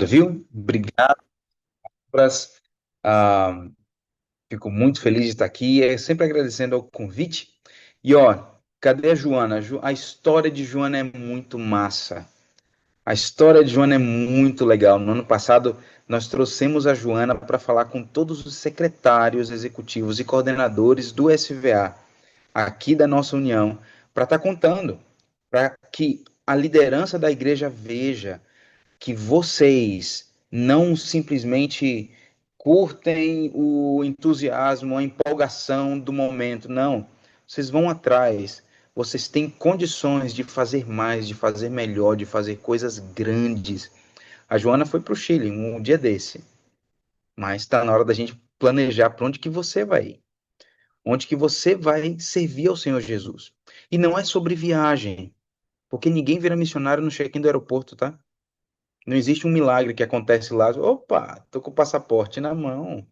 Obrigado, viu? Obrigado. Pras- ah, Fico muito feliz de estar aqui. Sempre agradecendo ao convite. E ó, cadê a Joana? A história de Joana é muito massa. A história de Joana é muito legal. No ano passado, nós trouxemos a Joana para falar com todos os secretários executivos e coordenadores do SVA, aqui da nossa união, para estar contando, para que a liderança da igreja veja que vocês não simplesmente curtem o entusiasmo, a empolgação do momento, não. Vocês vão atrás, vocês têm condições de fazer mais, de fazer melhor, de fazer coisas grandes. A Joana foi para o Chile um dia desse, mas está na hora da gente planejar para onde que você vai ir, onde que você vai servir ao Senhor Jesus. E não é sobre viagem, porque ninguém vira missionário no check-in do aeroporto, tá? Não existe um milagre que acontece lá. Opa, tô com o passaporte na mão,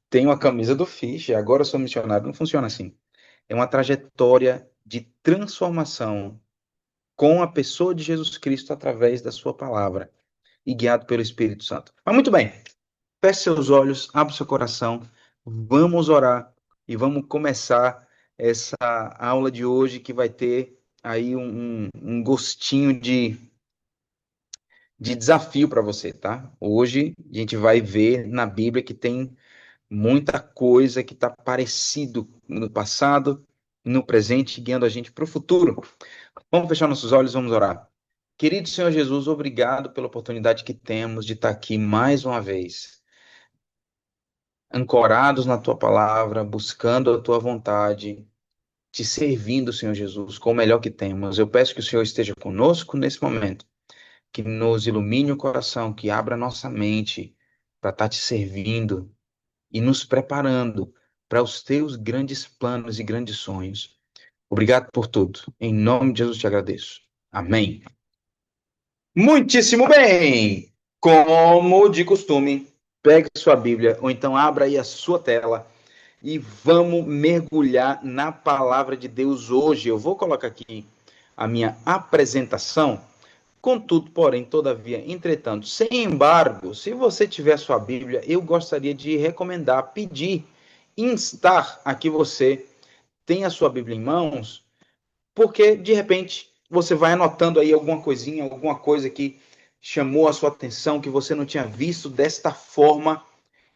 tenho a camisa do Fish, agora eu sou missionário. Não funciona assim. É uma trajetória de transformação com a pessoa de Jesus Cristo através da sua palavra e guiado pelo Espírito Santo. Mas muito bem, feche seus olhos, abra seu coração, vamos orar e vamos começar essa aula de hoje que vai ter aí um gostinho de desafio para você, tá? Hoje a gente vai ver na Bíblia que tem muita coisa que está parecido no passado, no presente, guiando a gente para o futuro. Vamos fechar nossos olhos, vamos orar. Querido Senhor Jesus, obrigado pela oportunidade que temos de estar aqui mais uma vez, ancorados na tua palavra, buscando a tua vontade, te servindo, Senhor Jesus, com o melhor que temos. Eu peço que o Senhor esteja conosco nesse momento, que nos ilumine o coração, que abra nossa mente para estar te servindo e nos preparando para os teus grandes planos e grandes sonhos. Obrigado por tudo. Em nome de Jesus te agradeço. Amém. Muitíssimo bem! Como de costume, pegue sua Bíblia ou então abra aí a sua tela e vamos mergulhar na palavra de Deus hoje. Eu vou colocar aqui a minha apresentação. Contudo, porém, todavia, entretanto, sem embargo, se você tiver sua Bíblia, eu gostaria de recomendar, pedir, instar a que você tenha a sua Bíblia em mãos, porque de repente você vai anotando aí alguma coisinha, alguma coisa que chamou a sua atenção, que você não tinha visto desta forma,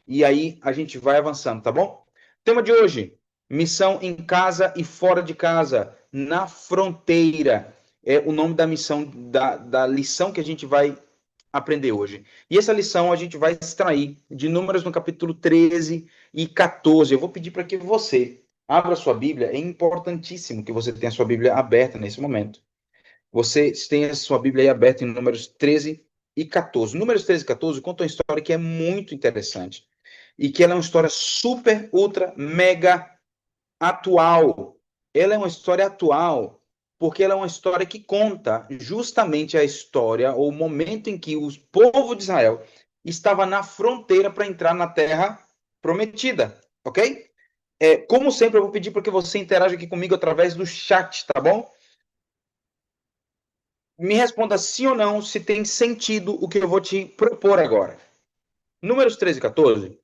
e aí a gente vai avançando, tá bom? Tema de hoje: missão em casa e fora de casa, na fronteira. É o nome da missão, da lição que a gente vai aprender hoje. E essa lição a gente vai extrair de Números no capítulo 13 e 14. Eu vou pedir para que você abra sua Bíblia. É importantíssimo que você tenha a sua Bíblia aberta nesse momento. Você tenha a sua Bíblia aí aberta em Números 13 e 14. Números 13 e 14 conta uma história que é muito interessante e que ela é uma história super, ultra, mega atual. Ela é uma história atual porque ela é uma história que conta justamente a história ou o momento em que o povo de Israel estava na fronteira para entrar na terra prometida, ok? Como sempre, eu vou pedir para que você interaja aqui comigo através do chat, tá bom? Me responda sim ou não se tem sentido o que eu vou te propor agora. Números 13 e 14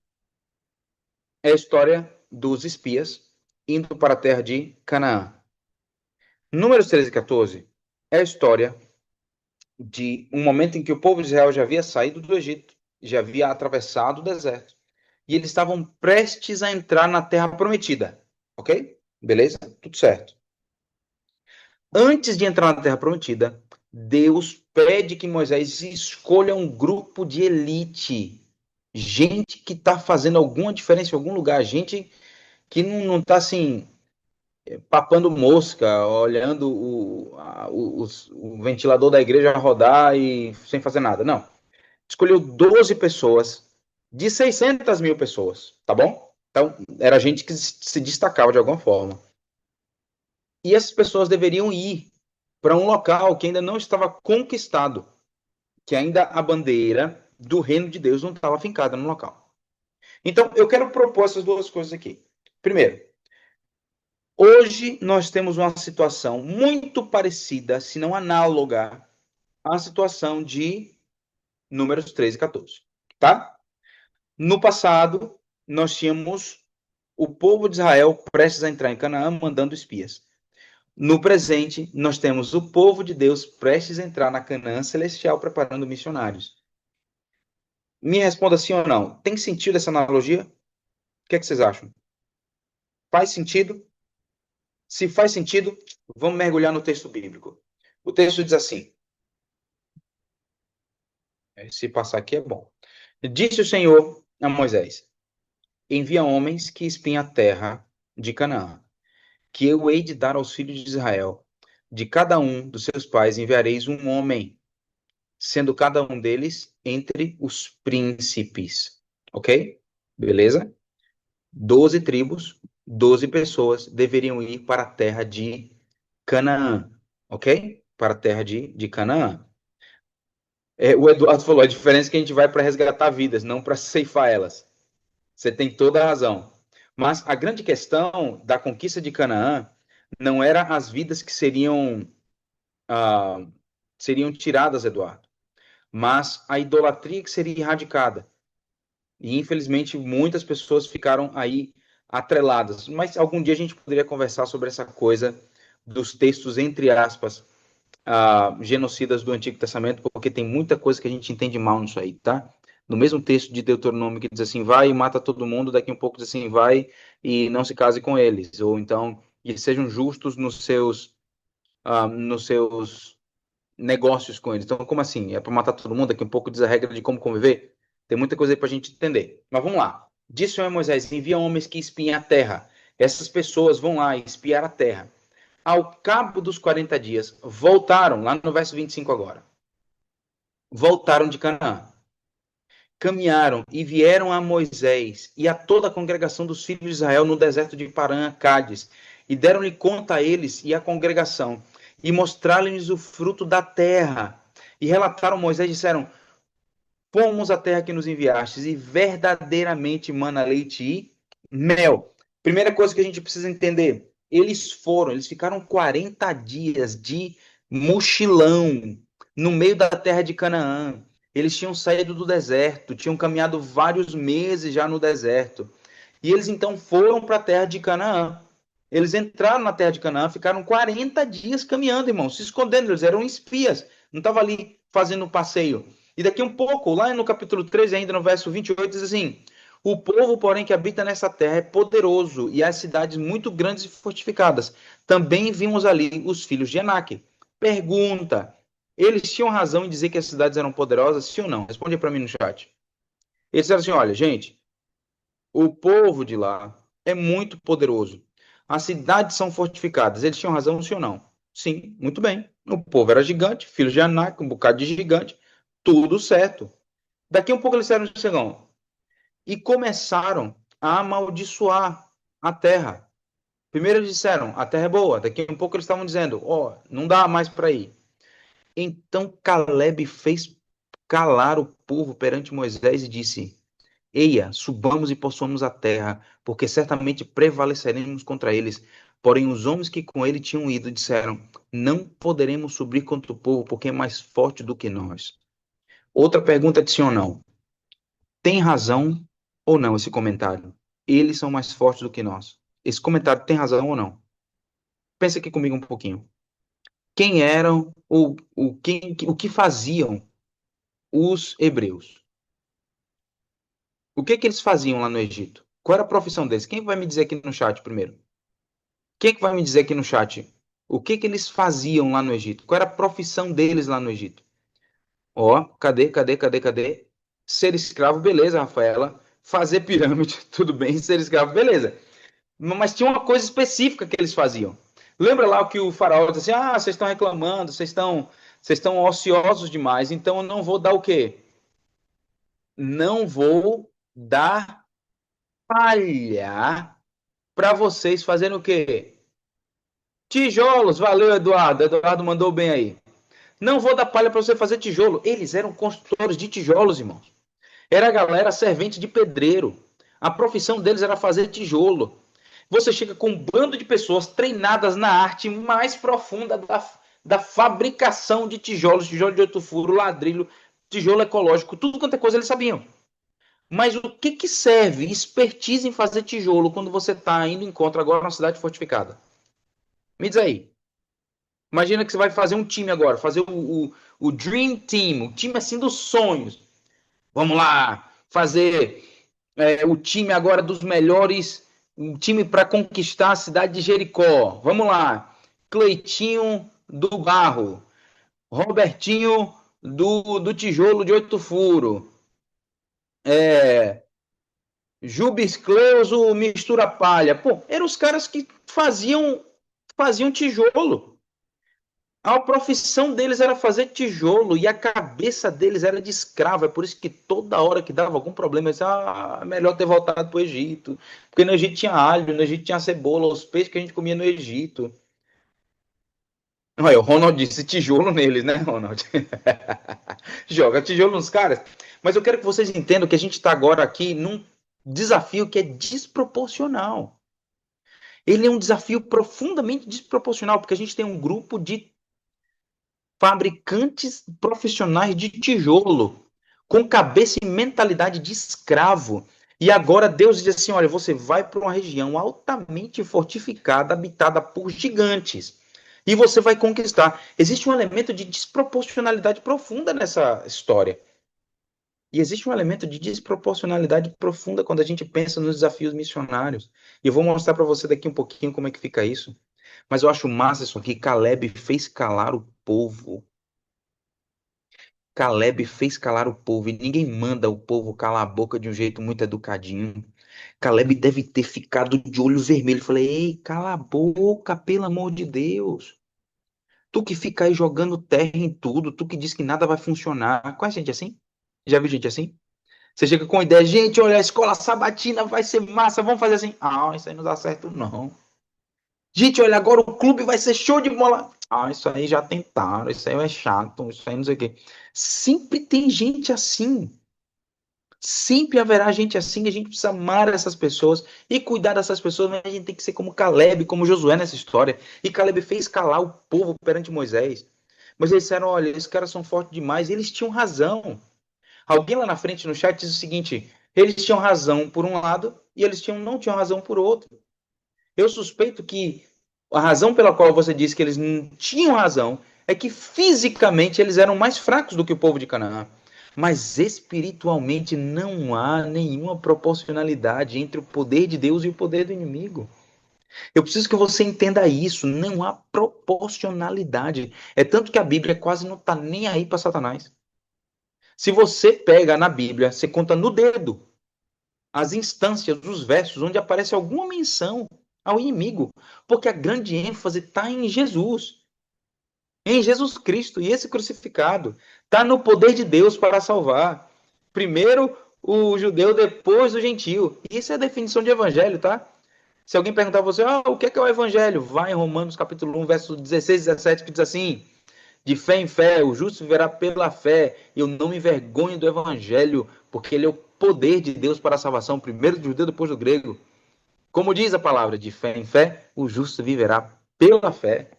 é a história dos espias indo para a terra de Canaã. Números 13 e 14 é a história de um momento em que o povo de Israel já havia saído do Egito, já havia atravessado o deserto, e eles estavam prestes a entrar na terra prometida. Ok? Beleza? Tudo certo. Antes de entrar na terra prometida, Deus pede que Moisés escolha um grupo de elite, gente que está fazendo alguma diferença em algum lugar, gente que não está assim papando mosca, olhando o ventilador da igreja rodar e sem fazer nada. Não. Escolheu 12 pessoas de 600 mil pessoas, tá bom? Então, era gente que se destacava de alguma forma. E essas pessoas deveriam ir para um local que ainda não estava conquistado, que ainda a bandeira do reino de Deus não estava fincada no local. Então, eu quero propor essas duas coisas aqui. Primeiro, hoje nós temos uma situação muito parecida, se não análoga, à situação de Números 13 e 14. Tá? No passado, nós tínhamos o povo de Israel prestes a entrar em Canaã, mandando espias. No presente, nós temos o povo de Deus prestes a entrar na Canaã celestial, preparando missionários. Me responda sim ou não. Tem sentido essa analogia? O que é que vocês acham? Faz sentido? Se faz sentido, vamos mergulhar no texto bíblico. O texto diz assim: se passar aqui é bom. Disse o Senhor a Moisés: envia homens que espiem a terra de Canaã, que eu hei de dar aos filhos de Israel. De cada um dos seus pais enviareis um homem, sendo cada um deles entre os príncipes. Ok? Beleza? 12 tribos, 12 pessoas deveriam ir para a terra de Canaã. Ok? Para a terra de Canaã. O Eduardo falou, a diferença é que a gente vai para resgatar vidas, não para ceifar elas. Você tem toda a razão. Mas a grande questão da conquista de Canaã não era as vidas que seriam tiradas, Eduardo, mas a idolatria que seria erradicada. E, infelizmente, muitas pessoas ficaram aí atreladas. Mas algum dia a gente poderia conversar sobre essa coisa dos textos, entre aspas, genocidas do Antigo Testamento, porque tem muita coisa que a gente entende mal nisso aí, tá? No mesmo texto de Deuteronômio que diz assim, vai e mata todo mundo, daqui um pouco diz assim, vai e não se case com eles, ou então, e sejam justos nos seus negócios com eles. Então, como assim? É para matar todo mundo? Daqui um pouco diz a regra de como conviver? Tem muita coisa aí para a gente entender. Mas vamos lá. Disse o Senhor Moisés, envia homens que espiem a terra. Essas pessoas vão lá espiar a terra. Ao cabo dos 40 dias, voltaram, lá no verso 25 agora. Voltaram de Canaã. Caminharam e vieram a Moisés e a toda a congregação dos filhos de Israel no deserto de Parã, Cádiz, e deram-lhe conta a eles e à congregação, e mostraram-lhes o fruto da terra. E relataram a Moisés e disseram, fomos à terra que nos enviastes, e verdadeiramente mana leite e mel. Primeira coisa que a gente precisa entender, eles ficaram 40 dias de mochilão no meio da terra de Canaã. Eles tinham saído do deserto, tinham caminhado vários meses já no deserto. E eles então foram para a terra de Canaã. Eles entraram na terra de Canaã, ficaram 40 dias caminhando, irmão, se escondendo. Eles eram espias, não estavam ali fazendo um passeio. E daqui um pouco, lá no capítulo 13, ainda no verso 28, diz assim: o povo, porém, que habita nessa terra é poderoso, e as cidades muito grandes e fortificadas. Também vimos ali os filhos de Enaque. Pergunta: eles tinham razão em dizer que as cidades eram poderosas, sim ou não? Responde para mim no chat. Eles disseram assim: olha, gente, o povo de lá é muito poderoso. As cidades são fortificadas. Eles tinham razão, sim ou não? Sim, muito bem. O povo era gigante, filhos de Anak, um bocado de gigante, tudo certo. Daqui um pouco eles disseram assim, e começaram a amaldiçoar a terra. Primeiro eles disseram, a terra é boa. Daqui um pouco eles estavam dizendo, não dá mais para ir. Então Caleb fez calar o povo perante Moisés e disse, eia, subamos e possuamos a terra, porque certamente prevaleceremos contra eles. Porém, os homens que com ele tinham ido disseram, não poderemos subir contra o povo, porque é mais forte do que nós. Outra pergunta adicional. Tem razão ou não esse comentário? Eles são mais fortes do que nós. Esse comentário tem razão ou não? Pensa aqui comigo um pouquinho. Quem eram, o que faziam os hebreus? O que eles faziam lá no Egito? Qual era a profissão deles? Quem vai me dizer aqui no chat primeiro? Quem que vai me dizer aqui no chat? O que eles faziam lá no Egito? Qual era a profissão deles lá no Egito? Cadê? Ser escravo, beleza, Rafaela. Fazer pirâmide, tudo bem. Ser escravo, beleza. Mas tinha uma coisa específica que eles faziam. Lembra lá o que o faraó disse assim, vocês estão reclamando, vocês estão ociosos demais, então eu não vou dar o quê? Não vou dar palha para vocês fazerem o quê? Tijolos, valeu, Eduardo. Eduardo mandou bem aí. Não vou dar palha para você fazer tijolo. Eles eram construtores de tijolos, irmãos. Era a galera servente de pedreiro. A profissão deles era fazer tijolo. Você chega com um bando de pessoas treinadas na arte mais profunda da fabricação de tijolos, tijolo de 8 furos, ladrilho, tijolo ecológico, tudo quanto é coisa eles sabiam. Mas o que que serve expertise em fazer tijolo quando você está indo em encontro agora numa cidade fortificada? Me diz aí. Imagina que você vai fazer um time agora, fazer o Dream Team, o time assim dos sonhos. Vamos lá, fazer o time agora dos melhores, um time para conquistar a cidade de Jericó. Vamos lá. Cleitinho do Barro, Robertinho do Tijolo de 8 furos, é, Jubes Cleuso mistura palha. Pô, eram os caras que faziam tijolo. A profissão deles era fazer tijolo e a cabeça deles era de escravo. É por isso que toda hora que dava algum problema, eles é melhor ter voltado para o Egito. Porque no Egito tinha alho, no Egito tinha cebola, os peixes que a gente comia no Egito. Olha, o Ronald disse tijolo neles, né, Ronald? Joga tijolo nos caras. Mas eu quero que vocês entendam que a gente está agora aqui num desafio que é desproporcional. Ele é um desafio profundamente desproporcional, porque a gente tem um grupo de fabricantes profissionais de tijolo, com cabeça e mentalidade de escravo. E agora Deus diz assim: olha, você vai para uma região altamente fortificada, habitada por gigantes. E você vai conquistar. Existe um elemento de desproporcionalidade profunda nessa história. E existe um elemento de desproporcionalidade profunda quando a gente pensa nos desafios missionários. E eu vou mostrar para você daqui um pouquinho como é que fica isso. Mas eu acho massa isso aqui. Caleb fez calar o povo. Caleb fez calar o povo. E ninguém manda o povo calar a boca de um jeito muito educadinho. Caleb deve ter ficado de olho vermelho. Falei, ei, cala a boca, pelo amor de Deus. Tu que fica aí jogando terra em tudo, tu que diz que nada vai funcionar. Conhece gente assim? Já viu gente assim? Você chega com a ideia, gente, olha, a escola sabatina vai ser massa, vamos fazer assim. Ah, isso aí não dá certo, não. Gente, olha, agora o clube vai ser show de bola. Ah, isso aí já tentaram, isso aí é chato, isso aí não sei o quê. Sempre tem gente assim. Sempre haverá gente assim, a gente precisa amar essas pessoas e cuidar dessas pessoas, mas a gente tem que ser como Caleb, como Josué nessa história. E Caleb fez calar o povo perante Moisés. Mas eles disseram, olha, esses caras são fortes demais. E eles tinham razão. Alguém lá na frente no chat diz o seguinte: eles tinham razão por um lado e eles não tinham razão por outro. Eu suspeito que a razão pela qual você disse que eles não tinham razão é que fisicamente eles eram mais fracos do que o povo de Canaã. Mas espiritualmente não há nenhuma proporcionalidade entre o poder de Deus e o poder do inimigo. Eu preciso que você entenda isso. Não há proporcionalidade. É tanto que a Bíblia quase não está nem aí para Satanás. Se você pega na Bíblia, você conta no dedo as instâncias, os versos onde aparece alguma menção ao inimigo, porque a grande ênfase está em Jesus Cristo, e esse crucificado está no poder de Deus para salvar. Primeiro o judeu, depois o gentio. Isso é a definição de evangelho, tá? Se alguém perguntar a você, o que é o evangelho? Vai em Romanos capítulo 1, verso 16 e 17, que diz assim: de fé em fé, o justo viverá pela fé. E eu não me envergonho do evangelho, porque ele é o poder de Deus para a salvação, primeiro do judeu, depois do grego. Como diz a palavra, de fé em fé, o justo viverá pela fé.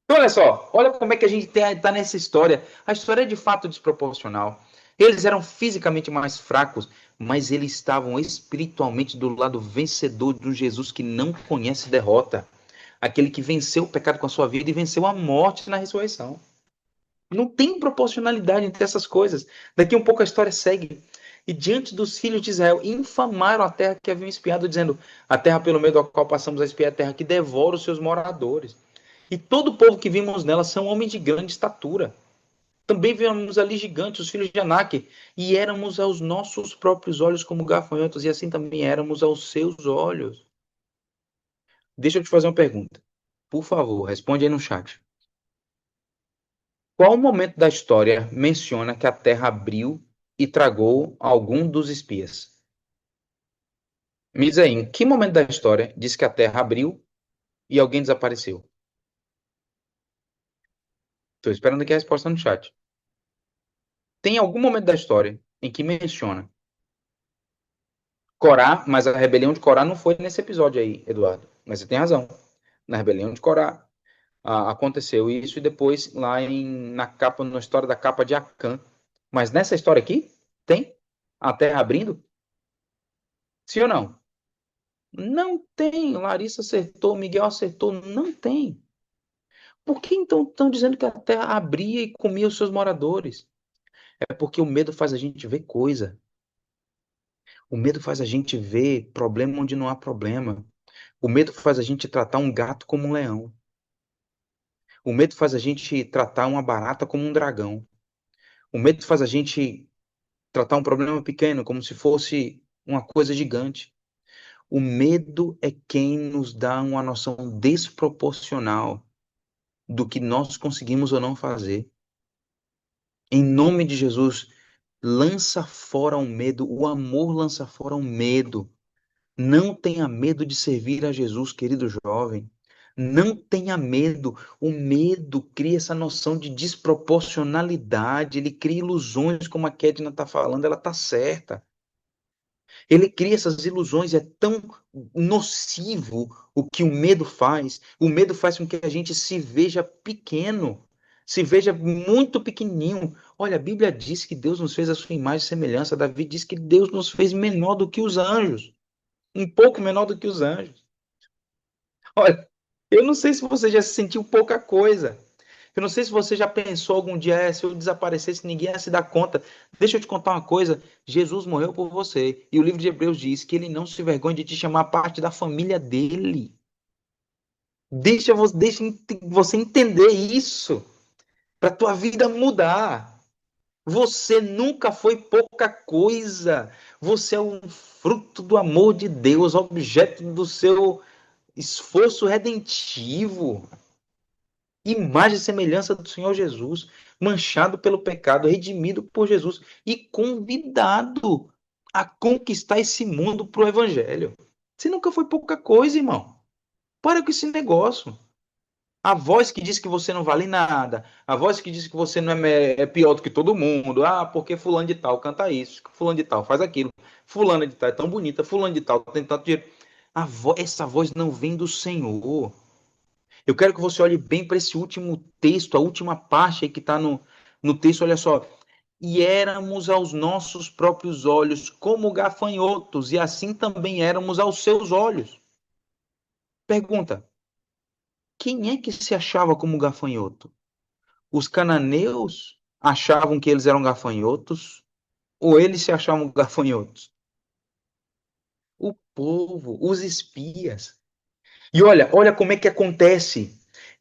Então, olha só, olha como é que a gente está nessa história. A história é de fato desproporcional. Eles eram fisicamente mais fracos, mas eles estavam espiritualmente do lado vencedor de um Jesus que não conhece derrota. Aquele que venceu o pecado com a sua vida e venceu a morte na ressurreição. Não tem proporcionalidade entre essas coisas. Daqui um pouco a história segue. E diante dos filhos de Israel, infamaram a terra que haviam espiado, dizendo: a terra pelo meio da qual passamos a espiar, a terra que devora os seus moradores. E todo o povo que vimos nela são homens de grande estatura. Também vimos ali gigantes, os filhos de Anak, e éramos aos nossos próprios olhos como gafanhotos, e assim também éramos aos seus olhos. Deixa eu te fazer uma pergunta. Por favor, responde aí no chat. Qual momento da história menciona que a terra abriu e tragou algum dos espias? Me diz aí, em que momento da história diz que a terra abriu e alguém desapareceu? Estou esperando aqui a resposta no chat. Tem algum momento da história em que menciona Corá, mas a rebelião de Corá não foi nesse episódio aí, Eduardo. Mas você tem razão. Na rebelião de Corá aconteceu isso e depois lá na história da capa de Acã, Mas nessa história aqui, tem a terra abrindo? Sim ou não? Não tem. Larissa acertou, Miguel acertou, não tem. Por que então estão dizendo que a terra abria e comia os seus moradores? É porque o medo faz a gente ver coisa. O medo faz a gente ver problema onde não há problema. O medo faz a gente tratar um gato como um leão. O medo faz a gente tratar uma barata como um dragão. O medo faz a gente tratar um problema pequeno como se fosse uma coisa gigante. O medo é quem nos dá uma noção desproporcional do que nós conseguimos ou não fazer. Em nome de Jesus, lança fora o medo, o amor lança fora o medo. Não tenha medo de servir a Jesus, querido jovem. Não tenha medo. O medo cria essa noção de desproporcionalidade, ele cria ilusões, como a Kedna está falando, ela está certa. Ele cria essas ilusões, é tão nocivo o que o medo faz. O medo faz com que a gente se veja pequeno, se veja muito pequenininho. Olha, a Bíblia diz que Deus nos fez a sua imagem e semelhança. Davi diz que Deus nos fez menor do que os anjos, um pouco menor do que os anjos. Olha, eu não sei se você já se sentiu pouca coisa. Eu não sei se você já pensou algum dia, se eu desaparecesse, ninguém ia se dar conta. Deixa eu te contar uma coisa: Jesus morreu por você. E o livro de Hebreus diz que ele não se vergonha de te chamar parte da família dele. Deixa você entender isso, para tua vida mudar. Você nunca foi pouca coisa. Você é um fruto do amor de Deus, objeto do seu esforço redentivo. Imagem e semelhança do Senhor Jesus, manchado pelo pecado, redimido por Jesus e convidado a conquistar esse mundo para o Evangelho. Você nunca foi pouca coisa, irmão. Para com esse negócio. A voz que diz que você não vale nada, a voz que diz que você não é pior do que todo mundo, porque fulano de tal canta isso, fulano de tal faz aquilo, fulano de tal é tão bonita, fulano de tal tem tanto dinheiro. Essa voz não vem do Senhor. Eu quero que você olhe bem para esse último texto, a última parte aí que está no texto, olha só. E éramos aos nossos próprios olhos como gafanhotos, e assim também éramos aos seus olhos. Pergunta: quem é que se achava como gafanhoto? Os cananeus achavam que eles eram gafanhotos? Ou eles se achavam gafanhotos? O povo, os espias. E olha como é que acontece.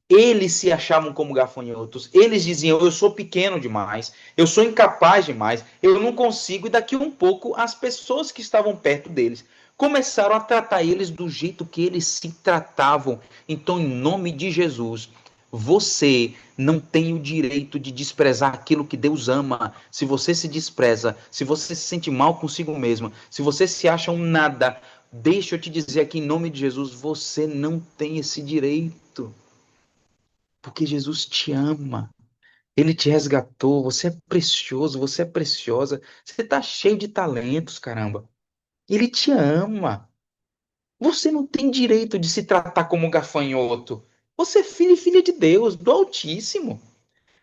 Eles se achavam como gafanhotos. Eles diziam: eu sou pequeno demais, eu sou incapaz demais, eu não consigo. E daqui um pouco, as pessoas que estavam perto deles começaram a tratar eles do jeito que eles se tratavam. Então, em nome de Jesus, você não tem o direito de desprezar aquilo que Deus ama. Se você se despreza, se você se sente mal consigo mesmo, se você se acha um nada, deixa eu te dizer aqui em nome de Jesus, você não tem esse direito. Porque Jesus te ama. Ele te resgatou. Você é precioso, você é preciosa. Você está cheio de talentos, caramba. Ele te ama. Você não tem direito de se tratar como um gafanhoto. Você é filho e filha de Deus, do Altíssimo.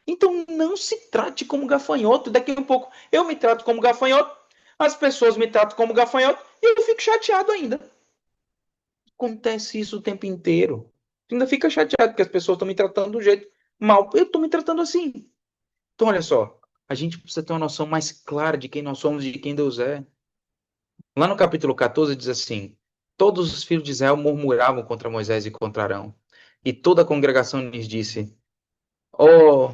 Então não se trate como gafanhoto. Daqui a pouco eu me trato como gafanhoto, as pessoas me tratam como gafanhoto e eu fico chateado ainda. Acontece isso o tempo inteiro. Tu ainda fica chateado que as pessoas estão me tratando do jeito mal. Eu estou me tratando assim. Então, olha só, a gente precisa ter uma noção mais clara de quem nós somos e de quem Deus é. Lá no capítulo 14 diz assim: todos os filhos de Israel murmuravam contra Moisés e contra Arão. E toda a congregação lhes disse: oh,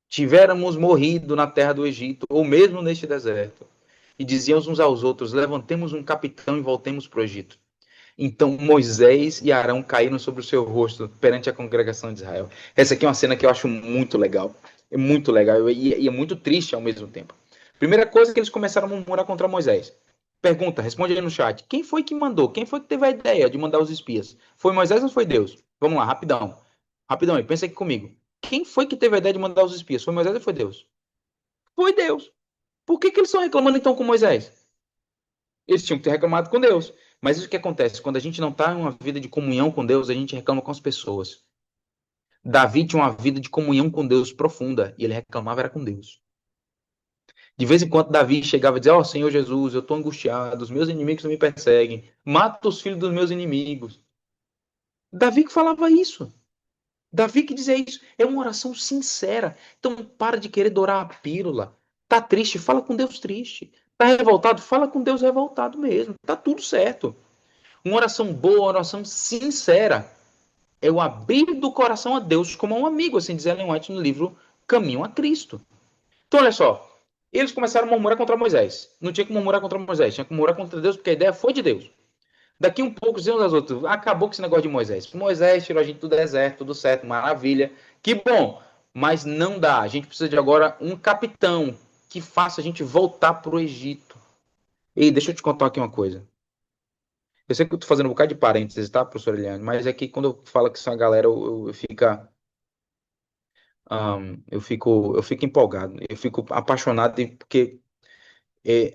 tivéssemos morrido na terra do Egito, ou mesmo neste deserto. E diziam uns aos outros: levantemos um capitão e voltemos para o Egito. Então Moisés e Arão caíram sobre o seu rosto perante a congregação de Israel. Essa aqui é uma cena que eu acho muito legal. É muito legal e é muito triste ao mesmo tempo. Primeira coisa que eles começaram a murmurar contra Moisés. Pergunta, responde aí no chat. Quem foi que mandou? Quem foi que teve a ideia de mandar os espias? Foi Moisés ou foi Deus? Vamos lá, rapidão. Rapidão aí, pensa aqui comigo. Quem foi que teve a ideia de mandar os espias? Foi Moisés ou foi Deus? Foi Deus. Por que eles estão reclamando então com Moisés? Eles tinham que ter reclamado com Deus. Mas isso que acontece, quando a gente não está em uma vida de comunhão com Deus, a gente reclama com as pessoas. Davi tinha uma vida de comunhão com Deus profunda, e ele reclamava era com Deus. De vez em quando Davi chegava e dizia, ó oh, Senhor Jesus, eu estou angustiado, os meus inimigos me perseguem, mata os filhos dos meus inimigos. Davi que falava isso. Davi que dizia isso. É uma oração sincera. Então para de querer dourar a pílula. Tá triste? Fala com Deus triste. Tá revoltado? Fala com Deus revoltado mesmo. Tá tudo certo. Uma oração boa, uma oração sincera. É o abrir do coração a Deus como um amigo, assim diz Ellen White no livro Caminho a Cristo. Então, olha só. Eles começaram a murmurar contra Moisés. Não tinha que murmurar contra Moisés, tinha que murmurar contra Deus, porque a ideia foi de Deus. Daqui um pouco, diziam as outras, acabou com esse negócio de Moisés. Moisés tirou a gente do deserto, tudo certo, maravilha. Que bom, mas não dá. A gente precisa de agora um capitão que faça a gente voltar para o Egito. Ei, deixa eu te contar aqui uma coisa. Eu sei que eu tô fazendo um bocado de parênteses, tá, professor Eliane? Mas é que quando eu falo que são a galera, eu fico empolgado, eu fico apaixonado, porque é,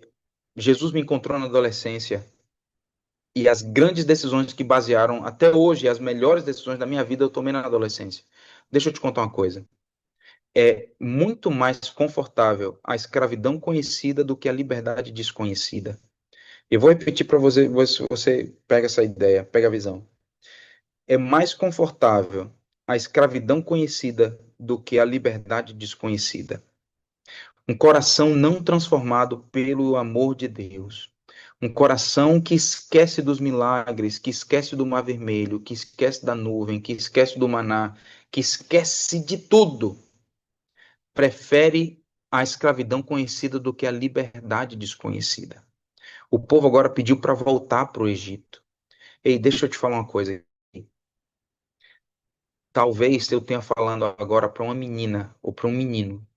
Jesus me encontrou na adolescência e as grandes decisões que basearam até hoje, as melhores decisões da minha vida eu tomei na adolescência. Deixa eu te contar uma coisa. É muito mais confortável a escravidão conhecida do que a liberdade desconhecida. Eu vou repetir para você, você pega essa ideia, pega a visão. É mais confortável a escravidão conhecida do que a liberdade desconhecida. Um coração não transformado pelo amor de Deus. Um coração que esquece dos milagres, que esquece do mar vermelho, que esquece da nuvem, que esquece do maná, que esquece de tudo. Prefere a escravidão conhecida do que a liberdade desconhecida. O povo agora pediu para voltar para o Egito. Ei, deixa eu te falar uma coisa. Talvez eu tenha falando agora para uma menina ou para um menino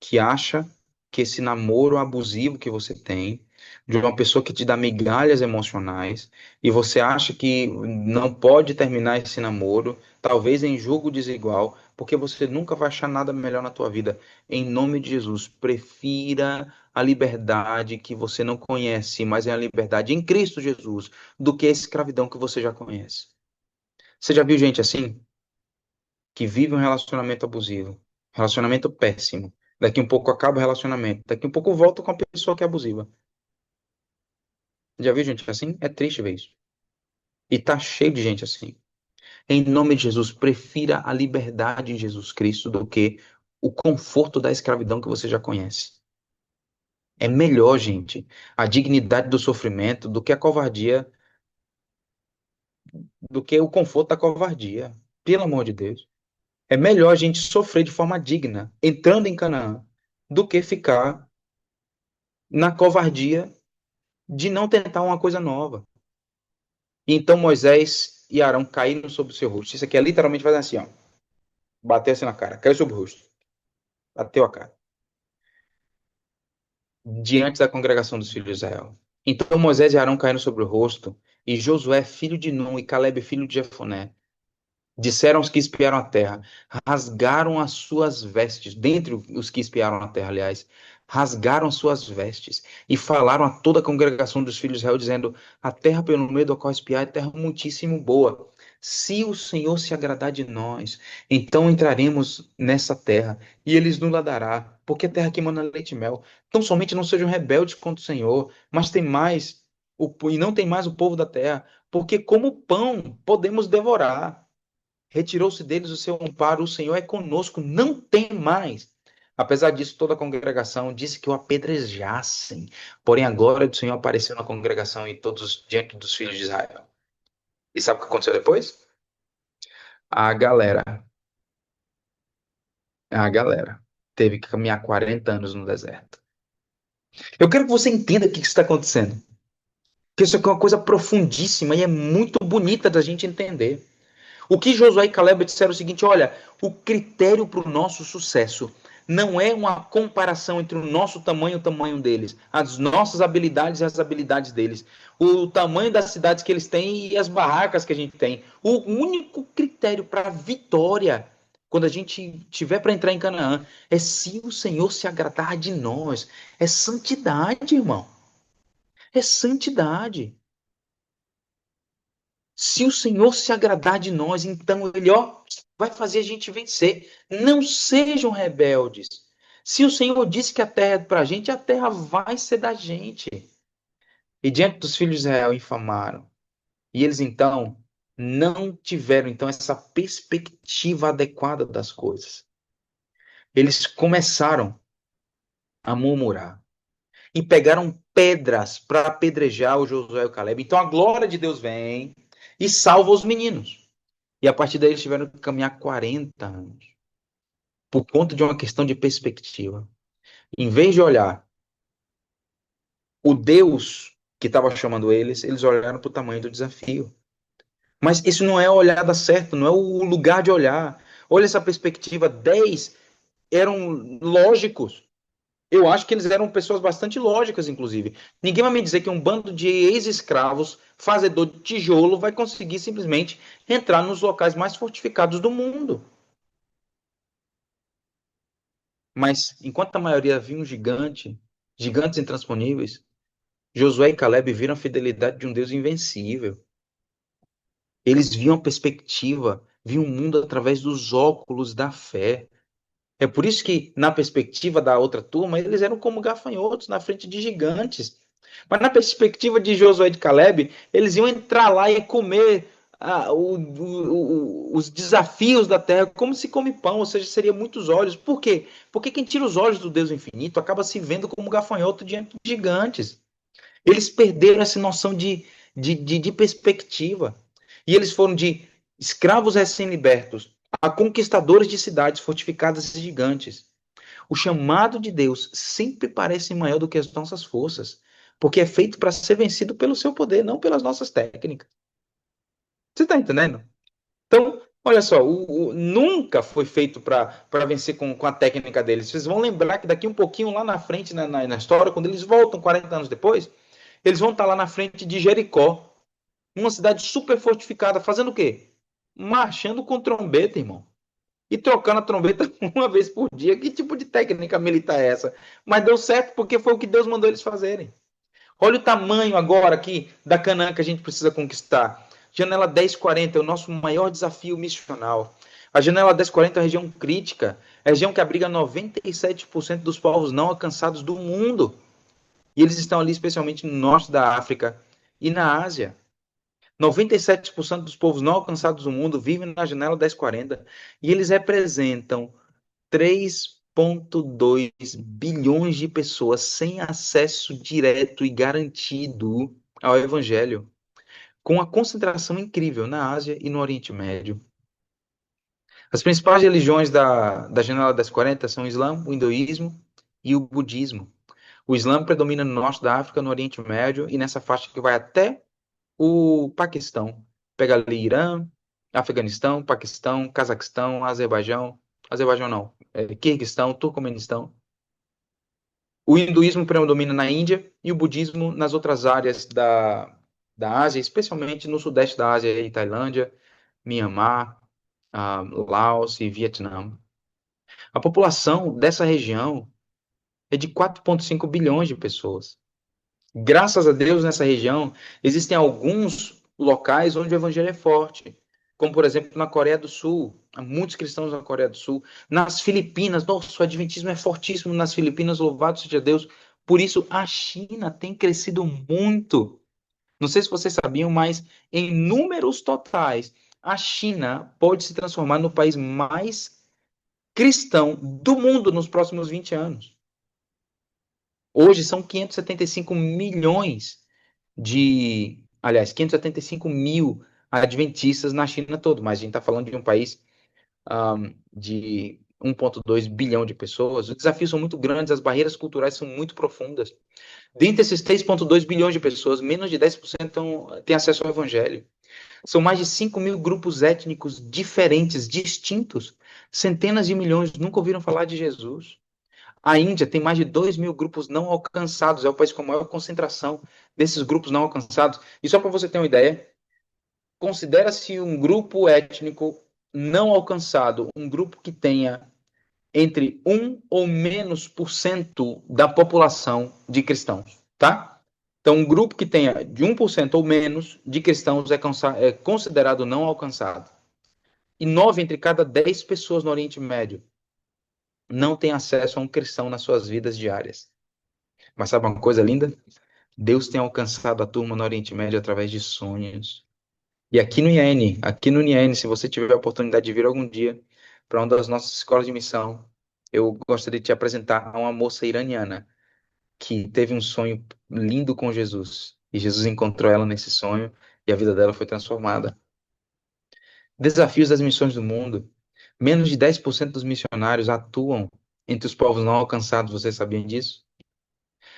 que acha que esse namoro abusivo que você tem, de uma pessoa que te dá migalhas emocionais, e você acha que não pode terminar esse namoro, talvez em julgo desigual, porque você nunca vai achar nada melhor na tua vida. Em nome de Jesus, prefira a liberdade que você não conhece, mas é a liberdade em Cristo Jesus, do que a escravidão que você já conhece. Você já viu gente assim? Que vive um relacionamento abusivo, relacionamento péssimo. Daqui um pouco acaba o relacionamento, daqui um pouco volta com a pessoa que é abusiva. Já viu gente assim? É triste ver isso. E tá cheio de gente assim. Em nome de Jesus, prefira a liberdade em Jesus Cristo do que o conforto da escravidão que você já conhece. É melhor, gente, a dignidade do sofrimento do que a covardia, do que o conforto da covardia. Pelo amor de Deus. É melhor a gente sofrer de forma digna, entrando em Canaã, do que ficar na covardia de não tentar uma coisa nova. Então Moisés e Arão caíram sobre o seu rosto. Isso aqui é literalmente fazer assim, ó. Bateu assim na cara, caiu sobre o rosto. Bateu a cara. Diante da congregação dos filhos de Israel. Então Moisés e Arão caíram sobre o rosto, e Josué, filho de Nun, e Caleb, filho de Jefoné, disseram aos que espiaram a terra, rasgaram as suas vestes, dentre os que espiaram a terra, aliás, rasgaram suas vestes e falaram a toda a congregação dos filhos de Israel, dizendo: a terra pelo meio da qual espiar é terra muitíssimo boa. Se o Senhor se agradar de nós, então entraremos nessa terra e eles nos dará, porque é terra que emana leite e mel. Então somente não sejam rebeldes contra o Senhor, mas tem mais e não tem mais o povo da terra, porque como pão podemos devorar. Retirou-se deles o seu amparo, o Senhor é conosco, não tem mais. Apesar disso, toda a congregação disse que o apedrejassem. Porém, a glória do Senhor apareceu na congregação e todos diante dos filhos de Israel. E sabe o que aconteceu depois? A galera, a galera teve que caminhar 40 anos no deserto. Eu quero que você entenda o que está acontecendo. Que isso aqui é uma coisa profundíssima e é muito bonita da gente entender. O que Josué e Caleb disseram é o seguinte: olha, o critério para o nosso sucesso não é uma comparação entre o nosso tamanho e o tamanho deles, as nossas habilidades e as habilidades deles, o tamanho das cidades que eles têm e as barracas que a gente tem. O único critério para a vitória, quando a gente tiver para entrar em Canaã, é se o Senhor se agradar de nós. É santidade, irmão. É santidade. Se o Senhor se agradar de nós, então Ele, ó, vai fazer a gente vencer. Não sejam rebeldes. Se o Senhor disse que a terra é para a gente, a terra vai ser da gente. E diante dos filhos de Israel infamaram. E eles então não tiveram então essa perspectiva adequada das coisas. Eles começaram a murmurar e pegaram pedras para apedrejar o Josué e o Caleb. Então a glória de Deus vem e salva os meninos. E a partir daí eles tiveram que caminhar 40 anos por conta de uma questão de perspectiva. Em vez de olhar o Deus que estava chamando eles, eles olharam para o tamanho do desafio. Mas isso não é a olhada certa, não é o lugar de olhar. Olha essa perspectiva, 10 eram lógicos. Eu acho que eles eram pessoas bastante lógicas, inclusive. Ninguém vai me dizer que um bando de ex-escravos, fazedor de tijolo, vai conseguir simplesmente entrar nos locais mais fortificados do mundo. Mas, enquanto a maioria viu um gigante, gigantes intransponíveis, Josué e Caleb viram a fidelidade de um Deus invencível. Eles viam a perspectiva, viam o mundo através dos óculos da fé. É por isso que, na perspectiva da outra turma, eles eram como gafanhotos na frente de gigantes. Mas na perspectiva de Josué e de Caleb, eles iam entrar lá e comer os desafios da terra como se come pão, ou seja, seria muitos olhos. Por quê? Porque quem tira os olhos do Deus infinito acaba se vendo como gafanhoto diante de gigantes. Eles perderam essa noção de perspectiva. E eles foram de escravos recém-libertos a conquistadores de cidades fortificadas e gigantes. O chamado de Deus sempre parece maior do que as nossas forças, porque é feito para ser vencido pelo seu poder, não pelas nossas técnicas. Você está entendendo? Então, olha só, nunca foi feito para vencer com a técnica deles. Vocês vão lembrar que daqui um pouquinho, lá na frente, na história, quando eles voltam 40 anos depois, eles vão estar lá na frente de Jericó, uma cidade super fortificada, fazendo o quê? Marchando com trombeta, irmão. E trocando a trombeta uma vez por dia. Que tipo de técnica militar é essa? Mas deu certo porque foi o que Deus mandou eles fazerem. Olha o tamanho agora aqui da Canaã que a gente precisa conquistar. Janela 1040 é o nosso maior desafio missional. A janela 1040 é uma região crítica, é a região que abriga 97% dos povos não alcançados do mundo. E eles estão ali especialmente no norte da África e na Ásia. 97% dos povos não alcançados do mundo vivem na janela 1040 e eles representam 3,2 bilhões de pessoas sem acesso direto e garantido ao Evangelho, com uma concentração incrível na Ásia e no Oriente Médio. As principais religiões da janela 1040 são o Islã, o Hinduísmo e o Budismo. O Islã predomina no norte da África, no Oriente Médio e nessa faixa que vai até o Paquistão. Pega ali Irã, Afeganistão, Paquistão, Cazaquistão, Azerbaijão não, Quirguistão, Turcomenistão. O hinduísmo predomina na Índia e o budismo nas outras áreas da Ásia, especialmente no sudeste da Ásia, e Tailândia, Myanmar, Laos e Vietnã. A população dessa região é de 4,5 bilhões de pessoas. Graças a Deus, nessa região, existem alguns locais onde o evangelho é forte, como, por exemplo, na Coreia do Sul. Há muitos cristãos na Coreia do Sul. Nas Filipinas, nossa, o adventismo é fortíssimo nas Filipinas, louvado seja Deus. Por isso, a China tem crescido muito. Não sei se vocês sabiam, mas em números totais, a China pode se transformar no país mais cristão do mundo nos próximos 20 anos. Hoje são 575 milhões aliás, 575 mil adventistas na China todo, mas a gente está falando de um país de 1,2 bilhão de pessoas. Os desafios são muito grandes, as barreiras culturais são muito profundas. Dentre esses 3,2 bilhões de pessoas, menos de 10% têm acesso ao evangelho. São mais de 5 mil grupos étnicos diferentes, distintos. Centenas de milhões nunca ouviram falar de Jesus. A Índia tem mais de 2 mil grupos não alcançados, é o país com a maior concentração desses grupos não alcançados. E só para você ter uma ideia, considera-se um grupo étnico não alcançado, um grupo que tenha entre 1 ou menos por cento da população de cristãos, tá? Então, um grupo que tenha de 1% ou menos de cristãos é considerado não alcançado. E 9 entre cada 10 pessoas no Oriente Médio não têm acesso a um cristão nas suas vidas diárias. Mas sabe uma coisa linda? Deus tem alcançado a turma no Oriente Médio através de sonhos. E aqui no IAN, se você tiver a oportunidade de vir algum dia para uma das nossas escolas de missão, eu gostaria de te apresentar a uma moça iraniana que teve um sonho lindo com Jesus. E Jesus encontrou ela nesse sonho e a vida dela foi transformada. Desafios das missões do mundo. Menos de 10% dos missionários atuam entre os povos não alcançados, vocês sabiam disso?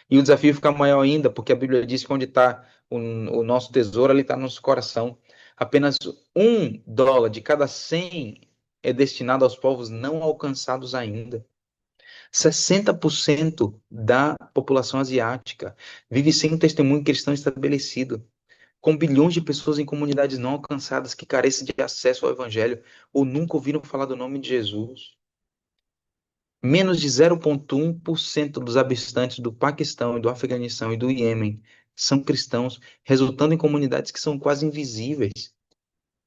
E o desafio fica maior ainda, porque a Bíblia diz que onde está o nosso tesouro, ali está no nosso coração. Apenas $1 de cada 100 é destinado aos povos não alcançados ainda. 60% da população asiática vive sem um testemunho cristão estabelecido, com bilhões de pessoas em comunidades não alcançadas que carecem de acesso ao Evangelho ou nunca ouviram falar do nome de Jesus. Menos de 0,1% dos habitantes do Paquistão e do Afeganistão e do Iêmen são cristãos, resultando em comunidades que são quase invisíveis.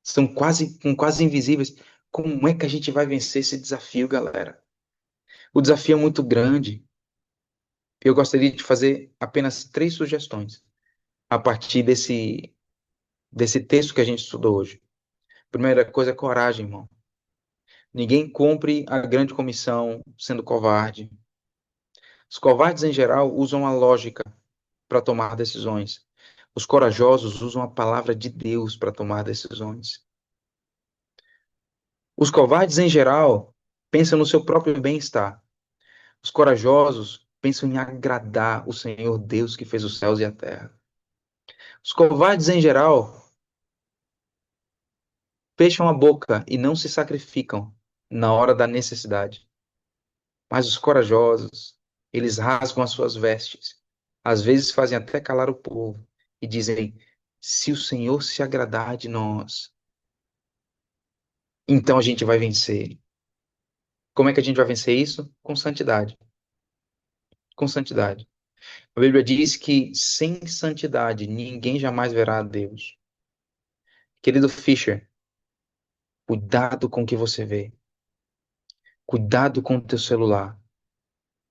São quase invisíveis. Como é que a gente vai vencer esse desafio, galera? O desafio é muito grande. Eu gostaria de fazer apenas 3 sugestões a partir desse texto que a gente estudou hoje. Primeira coisa é coragem, irmão. Ninguém cumpre a grande comissão sendo covarde. Os covardes, em geral, usam a lógica para tomar decisões. Os corajosos usam a palavra de Deus para tomar decisões. Os covardes, em geral, pensam no seu próprio bem-estar. Os corajosos pensam em agradar o Senhor Deus que fez os céus e a terra. Os covardes, em geral, fecham a boca e não se sacrificam na hora da necessidade. Mas os corajosos, eles rasgam as suas vestes. Às vezes fazem até calar o povo e dizem: se o Senhor se agradar de nós, então a gente vai vencer. Como é que a gente vai vencer isso? Com santidade. Com santidade. A Bíblia diz que sem santidade ninguém jamais verá a Deus. Querido Fischer, cuidado com o que você vê. Cuidado com o teu celular.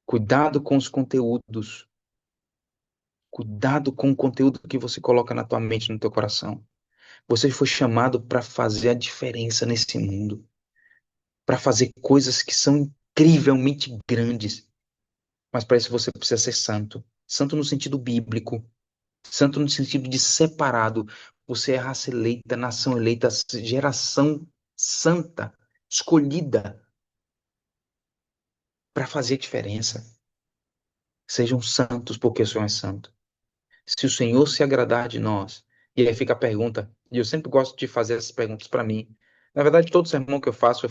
Cuidado com os conteúdos. Cuidado com o conteúdo que você coloca na tua mente, no teu coração. Você foi chamado para fazer a diferença nesse mundo, para fazer coisas que são incrivelmente grandes. Mas para isso você precisa ser santo. Santo no sentido bíblico, santo no sentido de separado. Você é raça eleita, nação eleita, geração santa, escolhida para fazer a diferença. Sejam santos porque o Senhor é santo. Se o Senhor se agradar de nós, e aí fica a pergunta, e eu sempre gosto de fazer essas perguntas para mim. Na verdade, todo sermão que eu faço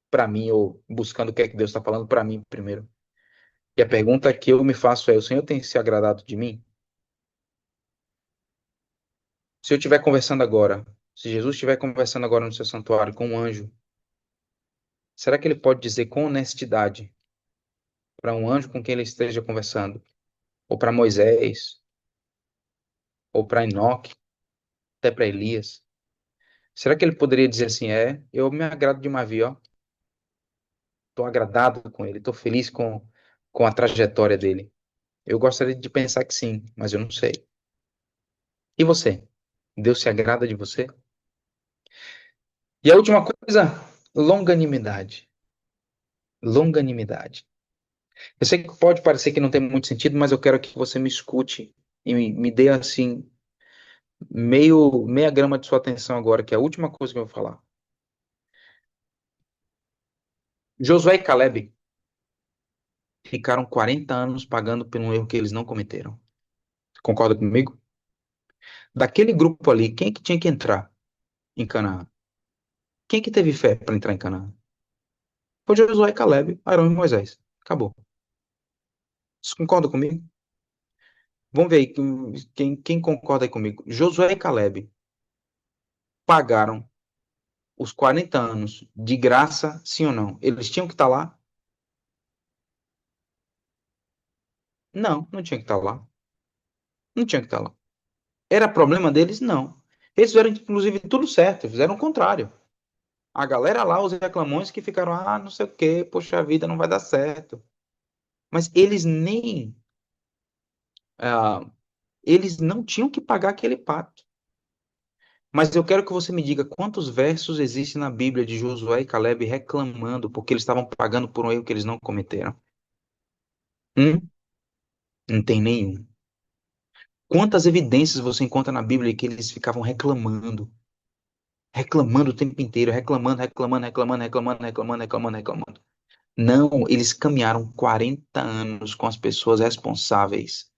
para mim, ou buscando o que é que Deus está falando para mim primeiro. E a pergunta que eu me faço é: o Senhor tem se agradado de mim? Se eu estiver conversando agora, se Jesus estiver conversando agora no seu santuário com um anjo, será que ele pode dizer com honestidade para um anjo com quem ele esteja conversando, ou para Moisés, ou para Enoque, até para Elias? Será que ele poderia dizer assim: eu me agrado de Mavi, ó, estou agradado com ele, estou feliz com a trajetória dele? Eu gostaria de pensar que sim, mas eu não sei. E você? Deus se agrada de você? E a última coisa, longanimidade. Longanimidade. Eu sei que pode parecer que não tem muito sentido, mas eu quero que você me escute e me dê assim meia grama de sua atenção agora, que é a última coisa que eu vou falar. Josué e Caleb ficaram 40 anos pagando por um erro que eles não cometeram. Concorda comigo? Daquele grupo ali, quem é que tinha que entrar em Canaã? Quem é que teve fé para entrar em Canaã? Foi Josué e Caleb, Arão e Moisés. Acabou. Vocês concordam comigo? Vamos ver aí quem concorda aí comigo. Josué e Caleb pagaram os 40 anos de graça, sim ou não? Eles tinham que estar lá? Não, não tinha que estar lá. Não tinha que estar lá. Era problema deles? Não. Eles fizeram, inclusive, tudo certo, fizeram o contrário. A galera lá, os reclamões que ficaram, não sei o quê, poxa vida, não vai dar certo. Mas ah, eles não tinham que pagar aquele pato. Mas eu quero que você me diga quantos versos existem na Bíblia de Josué e Caleb reclamando porque eles estavam pagando por um erro que eles não cometeram. Não tem nenhum. Quantas evidências você encontra na Bíblia que eles ficavam reclamando? Reclamando o tempo inteiro, reclamando, reclamando, reclamando, reclamando, reclamando, reclamando, reclamando. Não, eles caminharam 40 anos com as pessoas responsáveis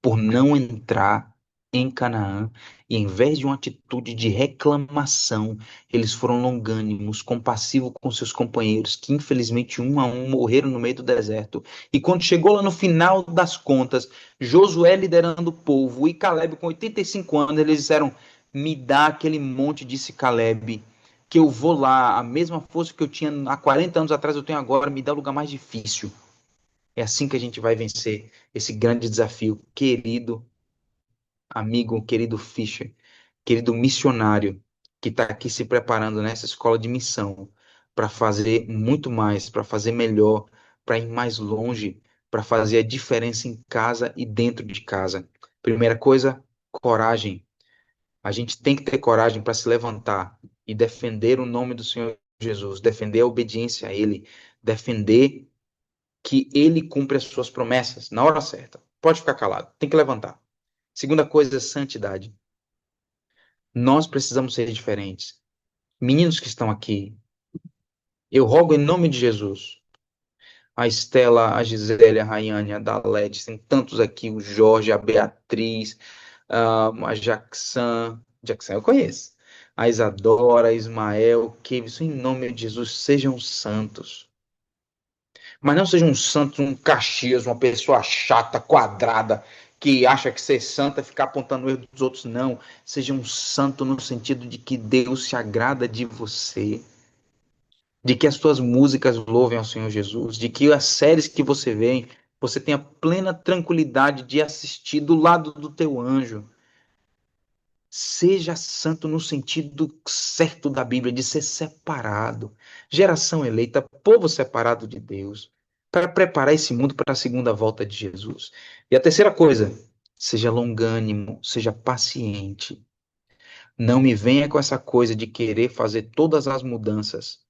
por não entrar em Canaã, e em vez de uma atitude de reclamação, eles foram longânimos, compassivos com seus companheiros, que infelizmente um a um morreram no meio do deserto. E quando chegou lá no final das contas, Josué liderando o povo e Caleb com 85 anos, eles disseram: "Me dá aquele monte", disse Caleb, "que eu vou lá, a mesma força que eu tinha há 40 anos atrás eu tenho agora, me dá o lugar mais difícil". É assim que a gente vai vencer esse grande desafio, querido amigo, querido Fischer, querido missionário, que está aqui se preparando nessa escola de missão para fazer muito mais, para fazer melhor, para ir mais longe, para fazer a diferença em casa e dentro de casa. Primeira coisa, coragem. A gente tem que ter coragem para se levantar e defender o nome do Senhor Jesus, defender a obediência a Ele, defender que Ele cumpre as suas promessas na hora certa. Pode ficar calado, tem que levantar. Segunda coisa, santidade. Nós precisamos ser diferentes. Meninos que estão aqui, eu rogo em nome de Jesus. A Estela, a Gisele, a Rayane, a Dalete, tem tantos aqui, o Jorge, a Beatriz, a Jackson. Jackson eu conheço. A Isadora, a Ismael, o Kevson, em nome de Jesus, sejam santos. Mas não sejam santos um Caxias, uma pessoa chata, quadrada, que acha que ser santo é ficar apontando o erro dos outros. Não. Seja um santo no sentido de que Deus se agrada de você, de que as suas músicas louvem ao Senhor Jesus, de que as séries que você vê, você tenha plena tranquilidade de assistir do lado do teu anjo. Seja santo no sentido certo da Bíblia, de ser separado. Geração eleita, povo separado de Deus, para preparar esse mundo para a segunda volta de Jesus. E a terceira coisa, seja longânimo, seja paciente. Não me venha com essa coisa de querer fazer todas as mudanças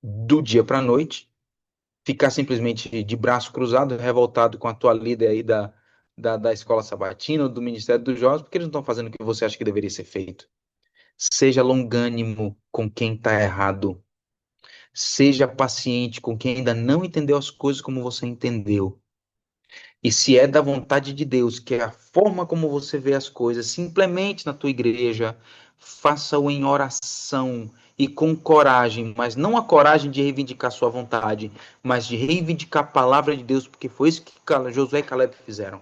do dia para a noite, ficar simplesmente de braço cruzado, revoltado com a tua líder aí da escola sabatina ou do Ministério dos Jovens, porque eles não estão fazendo o que você acha que deveria ser feito. Seja longânimo com quem está errado. Seja paciente com quem ainda não entendeu as coisas como você entendeu. E se é da vontade de Deus, que é a forma como você vê as coisas, simplesmente na tua igreja, faça-o em oração e com coragem, mas não a coragem de reivindicar sua vontade, mas de reivindicar a palavra de Deus, porque foi isso que Josué e Caleb fizeram.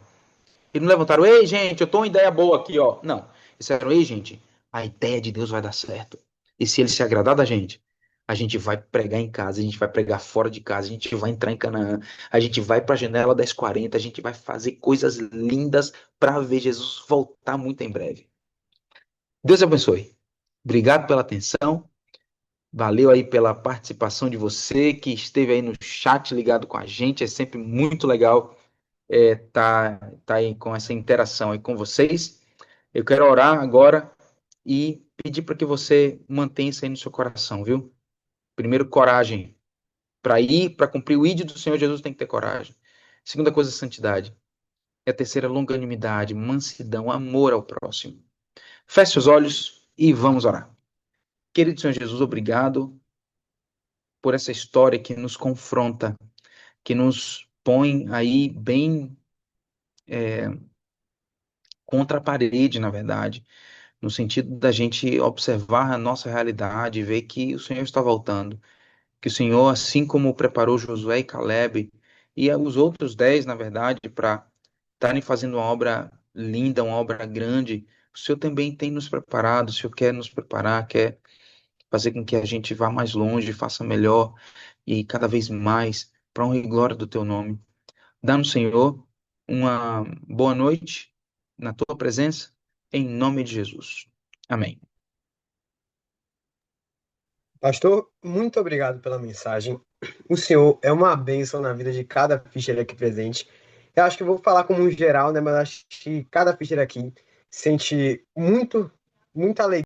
Eles não levantaram, ei, gente, eu tô uma ideia boa aqui, ó. Não. Eles disseram, ei, gente, a ideia de Deus vai dar certo. E se ele se agradar da gente, a gente vai pregar em casa, a gente vai pregar fora de casa, a gente vai entrar em Canaã, a gente vai para a janela 10h40, a gente vai fazer coisas lindas para ver Jesus voltar muito em breve. Deus abençoe. Obrigado pela atenção. Valeu aí pela participação de você que esteve aí no chat ligado com a gente. É sempre muito legal tá aí com essa interação aí com vocês. Eu quero orar agora e pedir para que você mantenha isso aí no seu coração, viu? Primeiro, coragem. Para ir, para cumprir o ídolo do Senhor Jesus, tem que ter coragem. Segunda coisa, santidade. E a terceira, longanimidade, mansidão, amor ao próximo. Feche os olhos e vamos orar. Querido Senhor Jesus, obrigado por essa história que nos confronta, que nos põe aí bem contra a parede, na verdade, no sentido da gente observar a nossa realidade e ver que o Senhor está voltando. Que o Senhor, assim como preparou Josué e Caleb e os outros 10, na verdade, para estarem fazendo uma obra linda, uma obra grande, o Senhor também tem nos preparado, o Senhor quer nos preparar, quer fazer com que a gente vá mais longe, faça melhor e cada vez mais para a honra e glória do teu nome. Dá-nos, Senhor, uma boa noite na tua presença, em nome de Jesus. Amém. Pastor, muito obrigado pela mensagem. O senhor é uma bênção na vida de cada ficheiro aqui presente. Eu acho que eu vou falar como um geral, né? Mas acho que cada ficheiro aqui sente muita alegria